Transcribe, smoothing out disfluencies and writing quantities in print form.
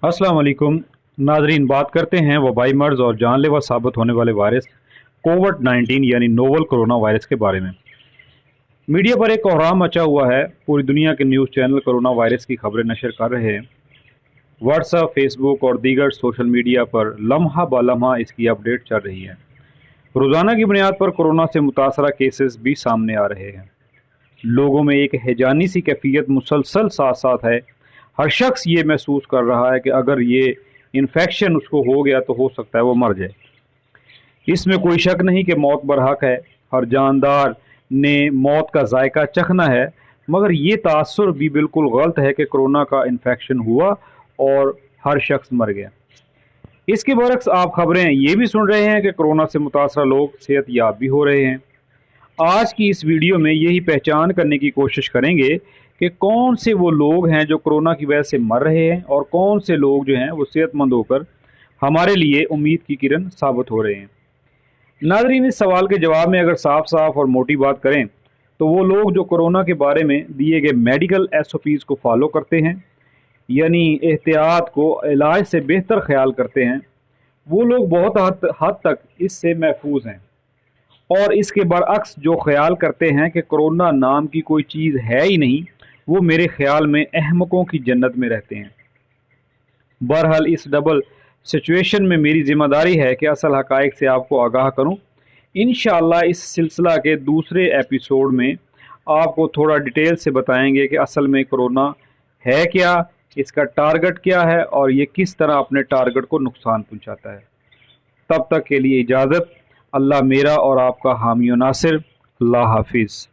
अस्सलाम वालेकुम नाजरीन, बात करते हैं वबाई मर्ज और जानलेवा साबित होने वाले वायरस कोविड-19 यानी नोवल कोरोना वायरस के बारे में। मीडिया पर एक कोहराम मचा हुआ है। पूरी दुनिया के न्यूज़ चैनल कोरोना वायरस की खबरें नशर कर रहे हैं। व्हाट्सएप, फेसबुक और दीगर सोशल मीडिया पर लम्हा ब लम्हा इसकी अपडेट चल रही है। रोज़ाना की बुनियाद पर कोरोना से मुतासरा केसेस भी सामने आ रहे हैं। लोगों में एक हैजानी सी कैफियत मुसलसल साथ साथ है। हर शख्स ये महसूस कर रहा है कि अगर ये इन्फेक्शन उसको हो गया तो हो सकता है वो मर जाए। इसमें कोई शक नहीं कि मौत बरहक है। हर जानदार ने मौत का जायका चखना है, मगर ये तासुर भी बिल्कुल गलत है कि कोरोना का इन्फेक्शन हुआ और हर शख्स मर गया। इसके बरक्स आप खबरें ये भी सुन रहे हैं कि कोरोना से मुतासरा लोग सेहत याब भी हो रहे हैं। आज की इस वीडियो में यही पहचान करने की कोशिश करेंगे कि कौन से वो लोग हैं जो कोरोना की वजह से मर रहे हैं और कौन से लोग जो हैं वो सेहतमंद होकर हमारे लिए उम्मीद की किरण साबित हो रहे हैं। नाज़रीन, इस सवाल के जवाब में अगर साफ साफ और मोटी बात करें तो वो लोग जो कोरोना के बारे में दिए गए मेडिकल SOPs को फॉलो करते हैं, यानी एहतियात को इलाज से बेहतर ख्याल करते हैं, वो लोग बहुत हद तक इससे महफूज हैं। और इसके बरअक्स जो ख्याल करते हैं कि कोरोना नाम की कोई चीज़ है ही नहीं, वो मेरे ख्याल में अहमकों की जन्नत में रहते हैं। बहरहाल इस डबल सिचुएशन में मेरी ज़िम्मेदारी है कि असल हक़ाइक़ से आपको आगाह करूं। इंशाअल्लाह इस सिलसिला के दूसरे एपिसोड में आपको थोड़ा डिटेल से बताएंगे कि असल में कोरोना है क्या, इसका टारगेट क्या है और ये किस तरह अपने टारगेट को नुकसान पहुंचाता है। तब तक के लिए इजाज़त। अल्लाह मेरा और आपका हामी और नासिर। अल्लाह हाफिज़।